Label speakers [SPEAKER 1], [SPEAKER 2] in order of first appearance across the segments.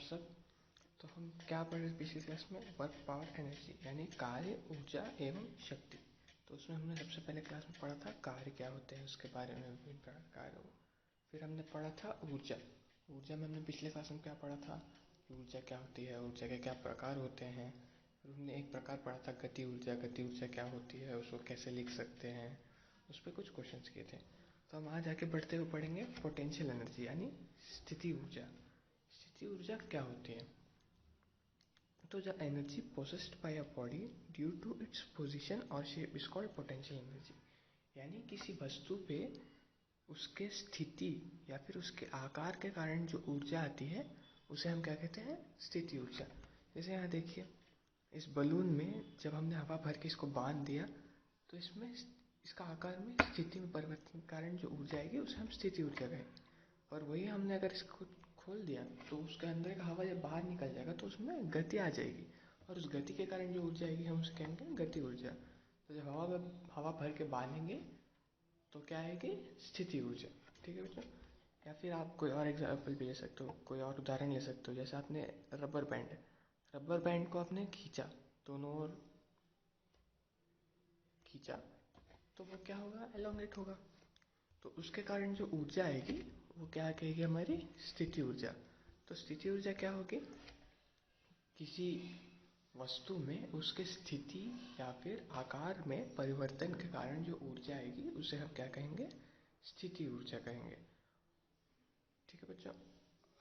[SPEAKER 1] सब। तो हम क्या पढ़ रहे पिछली क्लास में, वर्क पावर एनर्जी यानी कार्य, ऊर्जा एवं शक्ति। तो उसमें हमने सबसे पहले क्लास में पढ़ा था कार्य क्या होते हैं, उसके बारे में विभिन्न प्रकार कार्य। फिर हमने पढ़ा था ऊर्जा। ऊर्जा में हमने पिछले क्लास में क्या पढ़ा था, ऊर्जा क्या होती है, ऊर्जा के क्या प्रकार होते हैं। फिर हमने एक प्रकार पढ़ा था गति ऊर्जा। गति ऊर्जा क्या होती है, उसको कैसे लिख सकते हैं, उस पर कुछ क्वेश्चंस किए थे। तो हम आज आगे बढ़ते हुए पढ़ेंगे पोटेंशियल एनर्जी यानी स्थिति ऊर्जा। स्थिति ऊर्जा क्या होती है? तो the energy possessed by a body due to its position और shape is called potential energy. यानी किसी वस्तु पे उसके स्थिति या फिर उसके आकार के कारण जो ऊर्जा आती है उसे हम क्या कहते हैं, स्थिति ऊर्जा। जैसे यहाँ देखिए, इस बलून में जब हमने हवा भर के इसको बांध दिया तो इसमें इसका आकार में स्थिति में परिवर्तन के कारण जो ऊर्जा आएगी उसे हम स्थिति ऊर्जा कहेंगे। और वही हमने अगर इसको खोल दिया तो उसके अंदर का हवा जब बाहर निकल जाएगा तो उसमें गति आ जाएगी, और उस गति के कारण जो ऊर्जा आएगी हम उसे कहेंगे गति ऊर्जा। तो जब हवा भर के बांधेंगे तो क्या आएगी, स्थिति ऊर्जा। ठीक है बच्चों। या फिर आप कोई और एग्जाम्पल भी ले सकते हो, कोई और उदाहरण ले सकते हो। जैसे आपने रबर बैंड को आपने खींचा, दोनों ओर खींचा तो वो क्या होगा, एलोंगेट होगा। तो उसके कारण जो ऊर्जा आएगी वो क्या कहेगी, हमारी स्थिति ऊर्जा। तो स्थिति ऊर्जा क्या होगी, किसी वस्तु में उसके स्थिति या फिर आकार में परिवर्तन के कारण जो ऊर्जा आएगी उसे हम क्या कहेंगे, स्थिति ऊर्जा कहेंगे। ठीक है बच्चों।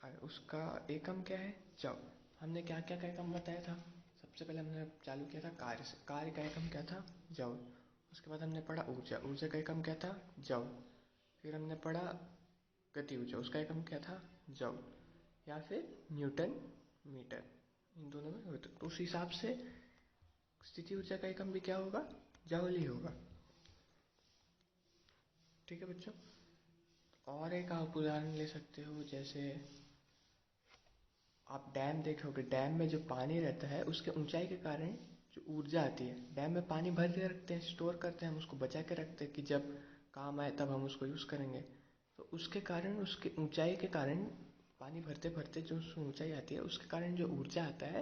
[SPEAKER 1] और उसका एकम क्या है, जब हमने क्या क्या का एकम बताया था। सबसे पहले हमने चालू किया था कार्य से। कार्य का एकम क्या था, जब। उसके बाद हमने पढ़ा ऊर्जा। ऊर्जा का एकम क्या था, जब। फिर हमने पढ़ा गति ऊर्जा, उसका एकम क्या था, जब या फिर न्यूटन मीटर। इन दोनों में होता तो उस हिसाब से स्थिति ऊर्जा का एकम भी क्या होगा, जूल ही होगा। ठीक है बच्चों। और एक आप उदाहरण ले सकते हो, जैसे आप डैम देखोगे, डैम में जो पानी रहता है उसके ऊंचाई के कारण जो ऊर्जा आती है, डैम में पानी भर के रखते हैं, स्टोर करते हैं, हम उसको बचा के रखते हैं कि जब काम आए तब हम उसको यूज़ करेंगे। तो उसके कारण, उसके ऊंचाई के कारण, पानी भरते भरते जो ऊंचाई आती है उसके कारण जो ऊर्जा आता है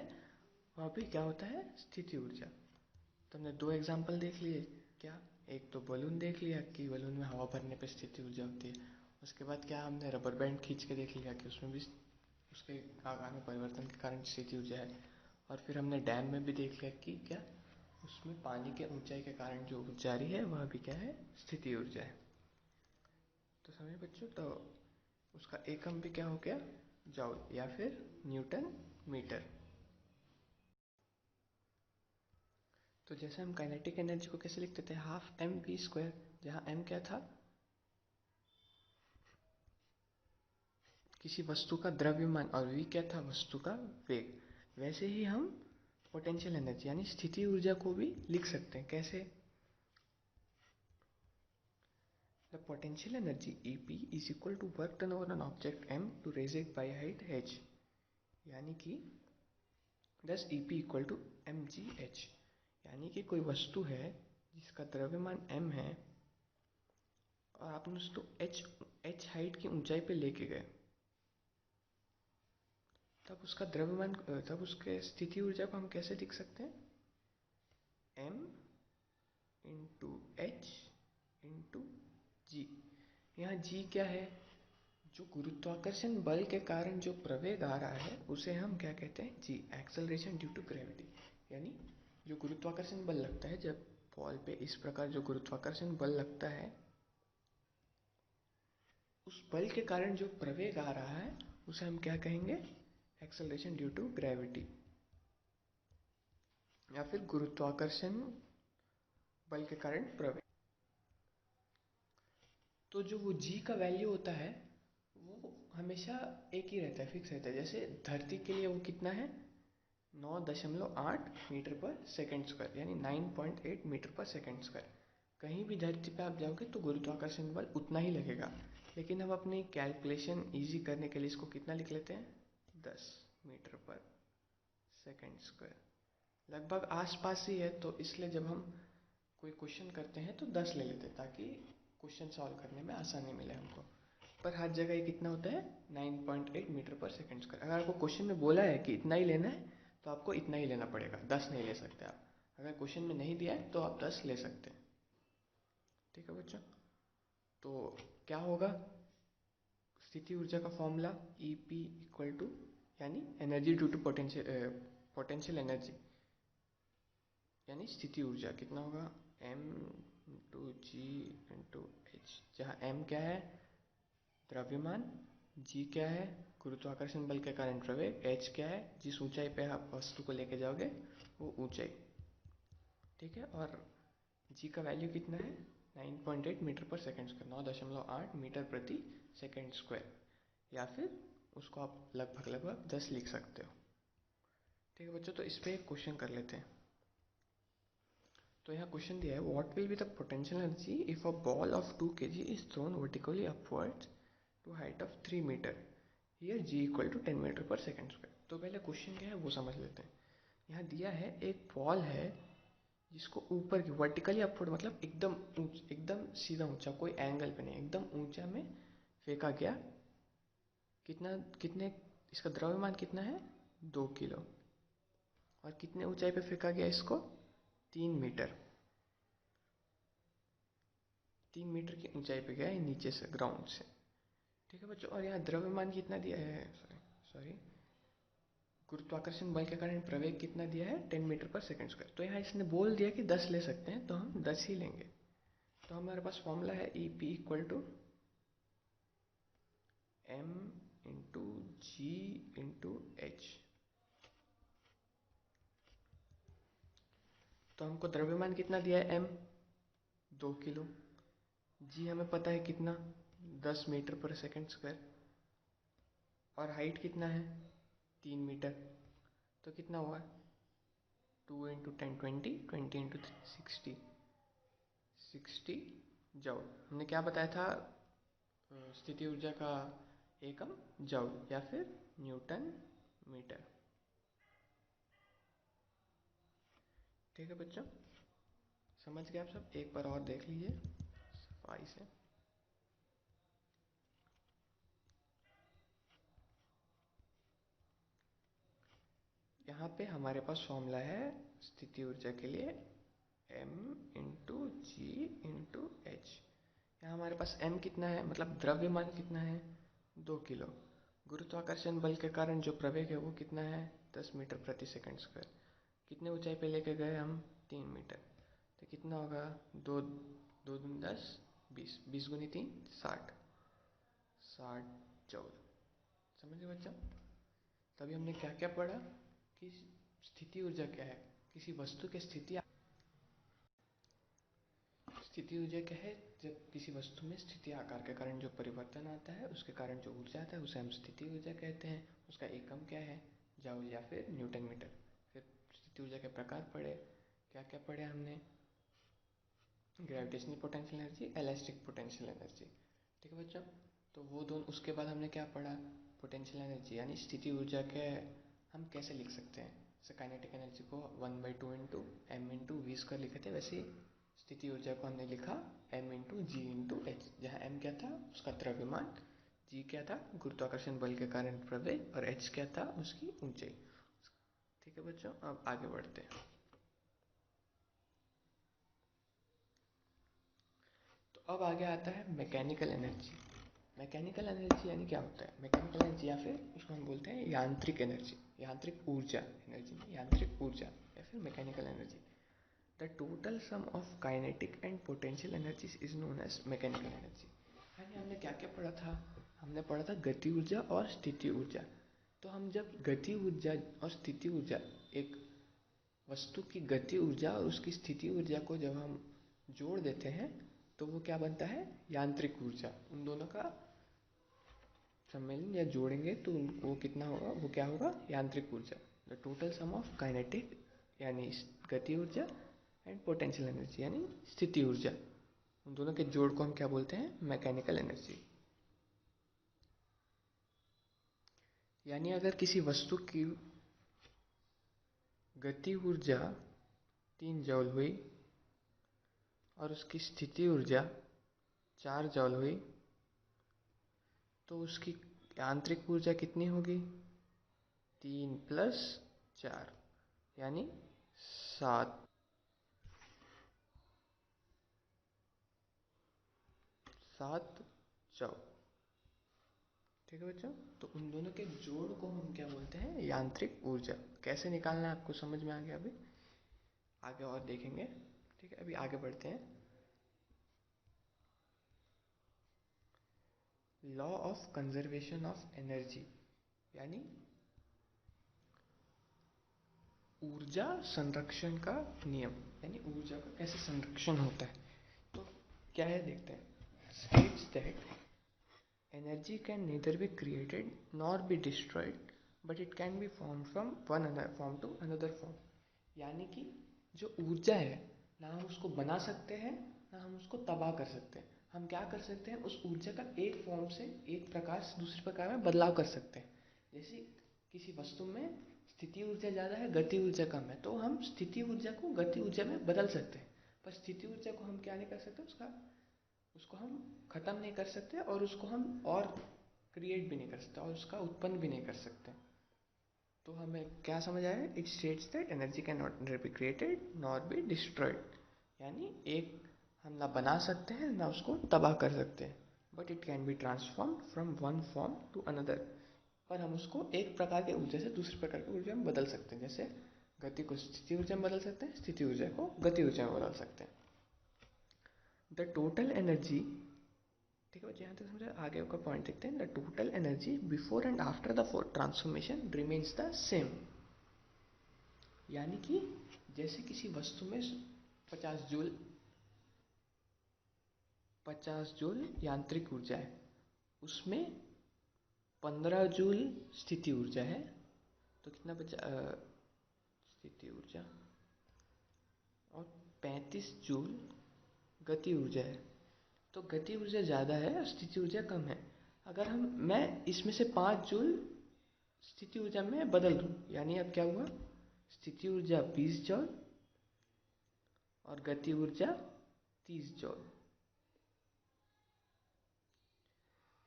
[SPEAKER 1] वह भी क्या होता है, स्थिति ऊर्जा। तो हमने दो एग्जाम्पल देख लिए। क्या, एक तो बलून देख लिया कि बलून में हवा भरने पर स्थिति ऊर्जा होती है। उसके बाद क्या, हमने रबर बैंड खींच के देख लिया कि उसमें भी उसके आकार में परिवर्तन के कारण स्थिति ऊर्जा है। और फिर हमने डैम में भी देख लिया कि क्या, उसमें पानी के ऊंचाई के कारण जो ऊर्जा आ रही है वह भी क्या है, स्थिति ऊर्जा है। तो समझे बच्चों। तो उसका एकम भी क्या हो गया, जूल या फिर न्यूटन मीटर। तो जैसे हम काइनेटिक एनर्जी को कैसे लिखते थे, हाफ एम वी स्क्वायर, जहाँ एम क्या था, किसी वस्तु का द्रव्यमान, और वी क्या था, वस्तु का वेग। वैसे ही हम पोटेंशियल एनर्जी यानी स्थिति ऊर्जा को भी लिख सकते हैं। कैसे, the potential energy EP is equal to work done over an object M to raise it by height h। यानी कि दस EP इक्वल टू mgh। यानी कि कोई वस्तु है जिसका द्रव्यमान m है और आपने उसको h हाइट की ऊंचाई पे लेके गए, तब उसका द्रव्यमान, तब उसके स्थिति ऊर्जा को हम कैसे लिख सकते हैं, m इंटू h इंटू जी। यहाँ जी क्या है, जो गुरुत्वाकर्षण बल के कारण जो प्रवेग आ रहा है उसे हम क्या कहते हैं, जी, एक्सेलरेशन ड्यू टू ग्रेविटी। यानी जो गुरुत्वाकर्षण बल लगता है, जब बॉल पे इस प्रकार जो गुरुत्वाकर्षण बल लगता है, उस बल के कारण जो प्रवेग आ रहा है उसे हम क्या कहेंगे, एक्सेलरेशन ड्यू टू ग्रेविटी या फिर गुरुत्वाकर्षण बल के कारण प्रवेग। तो जो वो जी का वैल्यू होता है वो हमेशा एक ही रहता है, फिक्स रहता है। जैसे धरती के लिए वो कितना है, 9.8 मीटर पर सेकेंड स्क्वायर, यानी 9.8 मीटर पर सेकेंड स्क्वायर। कहीं भी धरती पे आप जाओगे तो गुरुत्वाकर्षण बल उतना ही लगेगा। लेकिन हम अपनी कैलकुलेशन इजी करने के लिए इसको कितना लिख लेते हैं, 10 मीटर पर सेकेंड स्क्वायर। लगभग आसपास ही है, तो इसलिए जब हम कोई क्वेश्चन करते हैं तो 10 ले लेते हैं ताकि क्वेश्चन सॉल्व करने में आसानी मिले हमको। पर हर जगह ये कितना होता है 9.8 मीटर पर सेकेंड स्क्वायर। अगर आपको क्वेश्चन में बोला है कि इतना ही लेना है तो आपको इतना ही लेना पड़ेगा, 10 नहीं ले सकते आप। अगर क्वेश्चन में नहीं दिया है तो आप 10 ले सकते हैं। ठीक है बच्चों, तो क्या होगा स्थिति ऊर्जा का फॉर्मूला EP इक्वल टू, यानी energy due to potential energy, यानी स्थिति ऊर्जा कितना होगा M into g into h, जहाँ M क्या है द्रव्यमान, G क्या है गुरुत्वाकर्षण बल के कारण प्रवेग, H क्या है जिस ऊंचाई पे आप वस्तु को लेके जाओगे वो ऊंचाई। ठीक है, और G का वैल्यू कितना है 9.8 metre per second square, 9.8 metre प्रति सेकेंड स्क्वायर, या फिर उसको आप लगभग 10 लिख सकते हो। ठीक है बच्चों, तो इस पर एक क्वेश्चन कर लेते हैं। तो यहाँ क्वेश्चन दिया है what will be the potential energy if a ball of 2 kg is thrown vertically upwards to height of 3 metre, here G equal to 10 metre per second square. तो पहले क्वेश्चन क्या है वो समझ लेते हैं। यहाँ दिया है एक बॉल है जिसको ऊपर की वर्टिकली अपवर्ड मतलब एकदम सीधा ऊंचा, कोई एंगल पे नहीं, एकदम ऊंचा में फेंका गया। कितने इसका द्रव्यमान कितना है 2 किलो, और कितने ऊंचाई पे फेंका गया इसको 3 मीटर, 3 मीटर की ऊंचाई पे गया है नीचे से, ग्राउंड से। ठीक है बच्चों, और यहाँ द्रव्यमान कितना दिया है, सॉरी गुरुत्वाकर्षण बल के कारण प्रवेग कितना दिया है 10 मीटर पर सेकेंड स्क्वायर। तो यहाँ इसने बोल दिया कि 10 ले सकते हैं तो हम 10 ही लेंगे। तो हमारे पास फॉर्मूला है EP equal to M into g into h. तो हमको द्रव्यमान कितना दिया है M 2 किलो, G हमें पता है कितना 10 मीटर पर सेकेंड स्क्वायर, और हाइट कितना है 3 मीटर। तो कितना हुआ 2 इंटू 10 20, 20 इंटू 60, 60 जूल। हमने क्या बताया था स्थिति ऊर्जा का एकम जूल या फिर न्यूटन मीटर। ठीक है बच्चों, समझ गए आप सब? एक बार और देख लीजिए सफाई से। यहाँ पे हमारे पास फॉर्मूला है स्थिति ऊर्जा के लिए M into g into H. यहाँ हमारे पास M कितना है, मतलब द्रव्यमान कितना है 2 किलो, गुरुत्वाकर्षण बल के कारण जो प्रवेग है वो कितना है 10 मीटर प्रति सेकंड स्क्वायर, कितने ऊंचाई पे लेके गए हम 3 मीटर। तो कितना होगा 2 2 दूनी 10, 20, 20 गुनी 3 60, 60 जूल। समझ गए बच्चों? तभी हमने क्या क्या पढ़ा कि स्थिति ऊर्जा क्या है, किसी वस्तु की स्थिति ऊर्जा क्या है, जब किसी वस्तु में स्थिति आकार के कारण जो परिवर्तन आता है उसके कारण जो ऊर्जा आता है उसे हम स्थिति ऊर्जा कहते हैं। उसका एकम क्या है जूल या फिर न्यूटन मीटर। फिर स्थिति ऊर्जा के प्रकार पढ़े, क्या क्या पढ़े हमने, gravitational potential energy, elastic potential energy. ठीक है बच्चों, तो वो दोनों, उसके बाद हमने क्या पढ़ा पोटेंशियल एनर्जी यानी स्थिति ऊर्जा के हम कैसे लिख सकते हैं। जैसे काइनेटिक एनर्जी को 1/2 into M into v square लिखे थे, वैसे स्थिति ऊर्जा को हमने लिखा M into g into h, जहाँ M क्या था उसका द्रव्यमान, G क्या था गुरुत्वाकर्षण बल के कारण प्रवेग, और H क्या था उसकी ऊंचाई। ठीक है बच्चों, अब आगे बढ़ते हैं। तो अब आगे आता है मैकेनिकल एनर्जी। मैकेनिकल एनर्जी यानी क्या होता है, मैकेनिकल एनर्जी या फिर उसको हम बोलते हैं यांत्रिक एनर्जी, यांत्रिक ऊर्जा, एनर्जी में यांत्रिक ऊर्जा या फिर mechanical energy. The total sum of kinetic and potential energies is known as mechanical energy. यानी हमने क्या क्या पढ़ा था, हमने पढ़ा था गति ऊर्जा और स्थिति ऊर्जा। तो हम जब गति ऊर्जा और स्थिति ऊर्जा, एक वस्तु की गति ऊर्जा और उसकी स्थिति ऊर्जा को जब हम जोड़ देते हैं तो वो क्या बनता है यांत्रिक ऊर्जा। उन दोनों का सम्मेलन या जोड़ेंगे तो वो कितना होगा, वो क्या होगा यांत्रिक ऊर्जा। The total sum of kinetic यानी गति ऊर्जा एंड पोटेंशियल एनर्जी यानी स्थिति ऊर्जा, उन दोनों के जोड़ को हम क्या बोलते हैं मैकेनिकल एनर्जी। यानी अगर किसी वस्तु की गति ऊर्जा 3 जूल हुई और उसकी स्थिति ऊर्जा 4 जूल हुई, तो उसकी यांत्रिक ऊर्जा कितनी होगी? 3 + 4 यानी 7 जॉल। ठीक है बच्चों, तो उन दोनों के जोड़ को हम क्या बोलते हैं? यांत्रिक ऊर्जा। कैसे निकालना है आपको समझ में आ गया? अभी आगे और देखेंगे। ठीक है, अभी आगे बढ़ते हैं। Law of conservation of energy यानी ऊर्जा संरक्षण का नियम, यानी ऊर्जा का कैसे संरक्षण होता है। तो क्या है देखते हैं। States that energy can neither be created nor be destroyed but it can be formed from one form to another form। यानी कि जो ऊर्जा है ना हम उसको बना सकते हैं ना हम उसको तबाह कर सकते हैं। हम क्या कर सकते हैं? उस ऊर्जा का एक फॉर्म से एक प्रकार से दूसरे प्रकार में बदलाव कर सकते हैं। जैसे किसी वस्तु में स्थिति ऊर्जा ज़्यादा है, गति ऊर्जा कम है, तो हम स्थिति ऊर्जा को गति ऊर्जा में बदल सकते हैं। पर स्थिति ऊर्जा को हम क्या नहीं कर सकते? उसको हम ख़त्म नहीं कर सकते और उसको हम और क्रिएट भी नहीं कर सकते और उसका उत्पन्न भी नहीं कर सकते। तो हमें क्या समझ आया? It states that energy can not be created not be destroyed, यानी एक हम ना बना सकते हैं ना उसको तबाह कर सकते हैं, but it can be transform from one form to another. पर हम उसको एक प्रकार के ऊर्जा से दूसरे प्रकार की ऊर्जा में बदल सकते हैं। जैसे गति को स्थिति ऊर्जा में बदल सकते हैं, स्थिति ऊर्जा को गति ऊर्जा में बदल सकते हैं। द टोटल एनर्जी, ठीक है बच्चे, यहाँ तक समझे? आगे का पॉइंट देखते हैं। The total energy before and after the transformation remains the same. यानी कि जैसे किसी वस्तु में 50 जूल यांत्रिक ऊर्जा है, उसमें 15 जूल स्थिति ऊर्जा है, तो कितना बचा? स्थिति ऊर्जा और 35 जूल गति ऊर्जा है। तो गति ऊर्जा ज़्यादा है और स्थिति ऊर्जा कम है। अगर मैं इसमें से 5 जूल स्थिति ऊर्जा में बदल दूँ, यानी अब क्या हुआ? स्थिति ऊर्जा 20 जॉल और गति ऊर्जा 30 जॉल।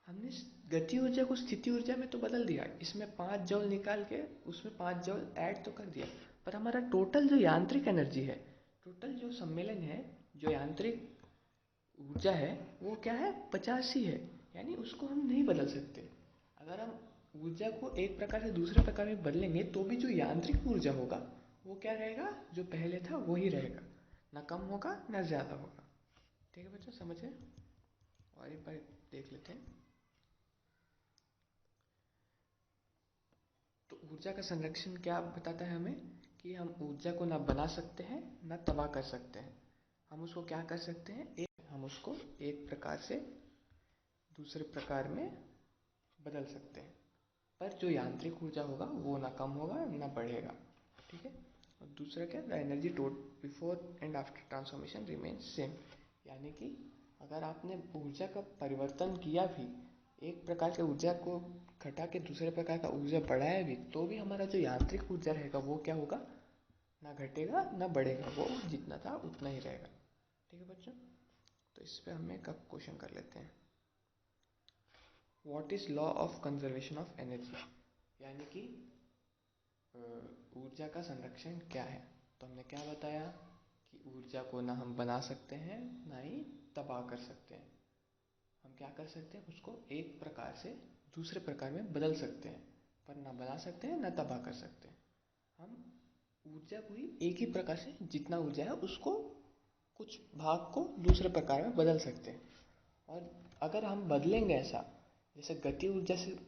[SPEAKER 1] हमने गति ऊर्जा को स्थिति ऊर्जा में तो बदल दिया, इसमें 5 जॉल निकाल के उसमें 5 जॉल ऐड तो कर दिया, पर हमारा टोटल जो यांत्रिक एनर्जी है, टोटल जो सम्मेलन है, जो यांत्रिक ऊर्जा है, वो क्या है? 50 ही है। यानी उसको हम नहीं बदल सकते। अगर हम ऊर्जा को एक प्रकार से दूसरे प्रकार में बदलेंगे तो भी जो यांत्रिक ऊर्जा होगा वो क्या रहेगा? जो पहले था वो ही रहेगा, ना कम होगा ना ज़्यादा होगा। ठीक है बच्चों, समझे? और एक बार देख लेते हैं। तो ऊर्जा का संरक्षण क्या बताता है हमें? कि हम ऊर्जा को ना बना सकते हैं ना तबाह कर सकते हैं। हम उसको क्या कर सकते हैं? हम उसको एक प्रकार से दूसरे प्रकार में बदल सकते हैं, पर जो यांत्रिक ऊर्जा होगा वो ना कम होगा ना बढ़ेगा। ठीक है। और दूसरा क्या? The energy before and after transformation remains same. यानी कि अगर आपने ऊर्जा का परिवर्तन किया भी, एक प्रकार के ऊर्जा को घटा के दूसरे प्रकार का ऊर्जा बढ़ाया भी, तो भी हमारा जो यांत्रिक ऊर्जा रहेगा वो क्या होगा? ना घटेगा ना बढ़ेगा, वो जितना था उतना ही रहेगा। ठीक है बच्चों, तो इस पर हम एक क्वेश्चन कर लेते हैं। What is law of conservation of energy, यानी कि ऊर्जा का संरक्षण क्या है। तो हमने क्या बताया कि ऊर्जा को ना हम बना सकते हैं ना ही तबाह कर सकते हैं। हम क्या कर सकते हैं? उसको एक प्रकार से दूसरे प्रकार में बदल सकते हैं, पर ना बना सकते हैं ना तबाह कर सकते हैं। हम ऊर्जा को ही एक ही प्रकार से, जितना ऊर्जा है उसको कुछ भाग को दूसरे प्रकार में बदल सकते हैं। और अगर हम बदलेंगे ऐसा, जैसे गति ऊर्जा से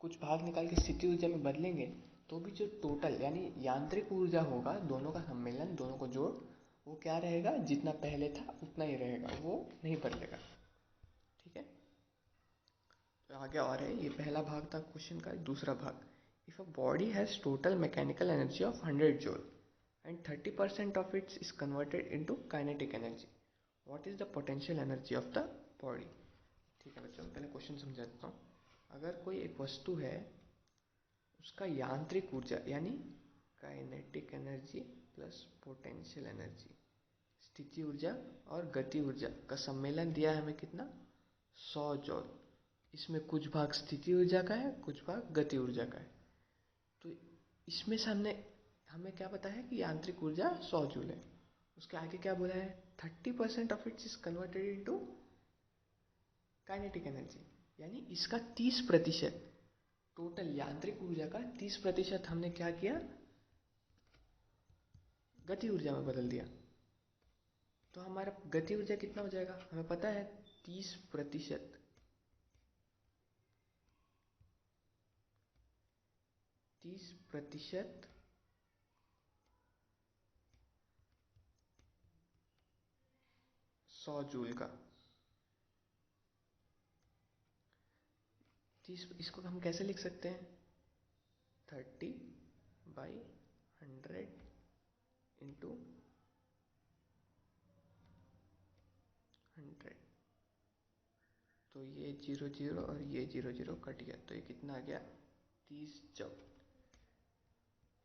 [SPEAKER 1] कुछ भाग निकाल के स्थिति ऊर्जा में बदलेंगे, तो भी जो टोटल यानी यांत्रिक ऊर्जा होगा, दोनों का सम्मेलन, दोनों को जोड़, वो क्या रहेगा? जितना पहले था उतना ही रहेगा, वो नहीं बदलेगा। ठीक है, तो आगे और है। ये पहला भाग था क्वेश्चन का। दूसरा भाग, if a body has total mechanical energy of 100 joule and 30% of it is converted into kinetic energy, what is the potential energy of the body। ठीक है बच्चों, पहले क्वेश्चन समझा देता हूँ। अगर कोई एक वस्तु है, उसका यांत्रिक ऊर्जा यानी kinetic energy plus potential energy, स्थिति ऊर्जा और गति ऊर्जा का सम्मेलन दिया है हमें कितना? 100 जॉल। इसमें कुछ भाग स्थिति ऊर्जा का है, कुछ भाग गति ऊर्जा का है। तो इसमें से हमें क्या पता है कि यांत्रिक ऊर्जा 100 जूल है। उसके आगे क्या बोला है, 30% of its is converted into kinetic energy, यानी इसका 30%, टोटल यांत्रिक ऊर्जा का 30% हमने क्या किया, गति ऊर्जा में बदल दिया। तो हमारा गति ऊर्जा कितना हो जाएगा, हमें पता है 30% 100 जूल का 30, इसको हम कैसे लिख सकते हैं, 30/100 इंटू 100। तो ये 0 और ये 0 कट गया, तो ये कितना आ गया, 30 जूल।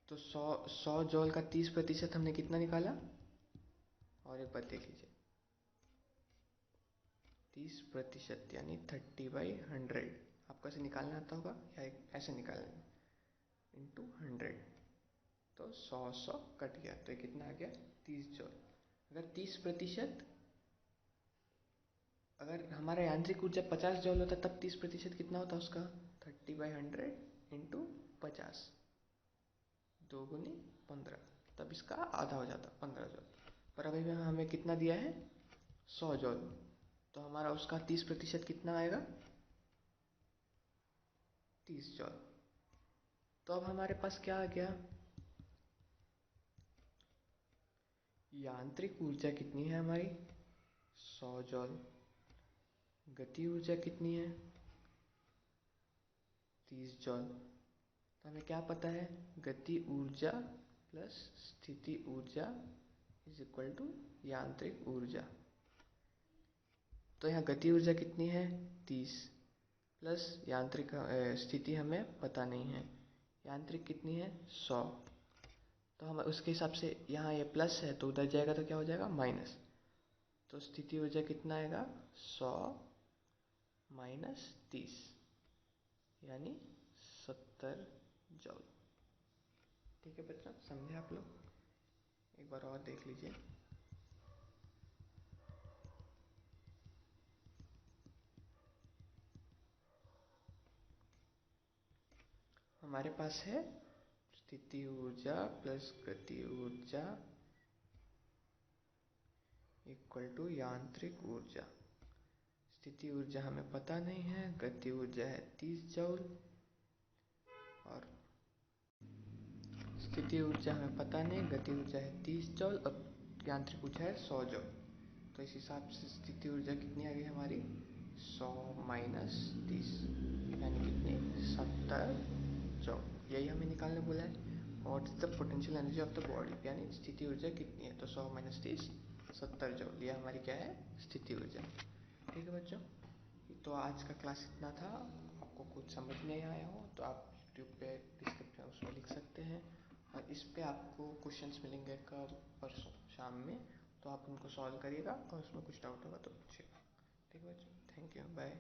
[SPEAKER 1] तो 100 जूल का 30% हमने कितना निकाला, और एक बात देख लीजिए, 30% यानी 30/100, आपको ऐसे निकालना आता होगा या ऐसे निकालना, इंटू 100। तो 100 कट गया, तो ये कितना आ गया, 30 जूल। अगर 30%, अगर हमारा यांत्रिक ऊर्जा 50 जूल होता तब 30% कितना होता उसका, 30/100 इंटू 50, 2 गुनी 15, तब इसका आधा हो जाता 15 जूल। पर अभी हमें कितना दिया है, 100 जूल, तो हमारा उसका 30% कितना आएगा, 30 जूल। तो अब हमारे पास क्या आ गया, यांत्रिक ऊर्जा कितनी है हमारी, 100 जूल, गति ऊर्जा कितनी है, 30 जूल। तो हमें क्या पता है, गति ऊर्जा प्लस स्थिति ऊर्जा इज इक्वल टू यांत्रिक ऊर्जा। तो यहाँ गति ऊर्जा कितनी है, 30, प्लस यांत्रिक स्थिति हमें पता नहीं है, यांत्रिक कितनी है, 100। तो हम उसके हिसाब से, यहाँ ये प्लस है तो उधर जाएगा तो क्या हो जाएगा, माइनस। तो स्थिति ऊर्जा कितना आएगा, 100 माइनस 30, यानी 70 जूल। ठीक है बच्चों, समझे आप लोग, एक बार और देख लीजिए। हमारे पास है स्थिति ऊर्जा प्लस गति ऊर्जा इक्वल टू यांत्रिक ऊर्जा। स्थिति ऊर्जा हमें पता नहीं है, गति ऊर्जा है 30 जूल, और स्थिति ऊर्जा हमें पता नहीं, गति ऊर्जा है 30 जूल और यांत्रिक ऊर्जा है 100 जूल। तो इस हिसाब से स्थिति ऊर्जा कितनी आ गई हमारी, 100 माइनस 30, यानी कितनी, 70 जूल। यही हमें निकालने बोला है, what is the potential energy of the body, यानी स्थिति ऊर्जा कितनी है। तो 100 माइनस 30, 70 जूल, ये हमारी क्या है, स्थिति ऊर्जा। ठीक है बच्चों, तो आज का क्लास इतना था। आपको कुछ समझ नहीं आया हो तो आप यूट्यूब पे डिस्क्रिप्शन उसमें लिख सकते हैं, और इस पे आपको क्वेश्चंस मिलेंगे कब, परसों शाम में, तो आप उनको सॉल्व करिएगा, और उसमें कुछ डाउट होगा तो पूछिएगा। ठीक है बच्चों, थैंक यू, बाय।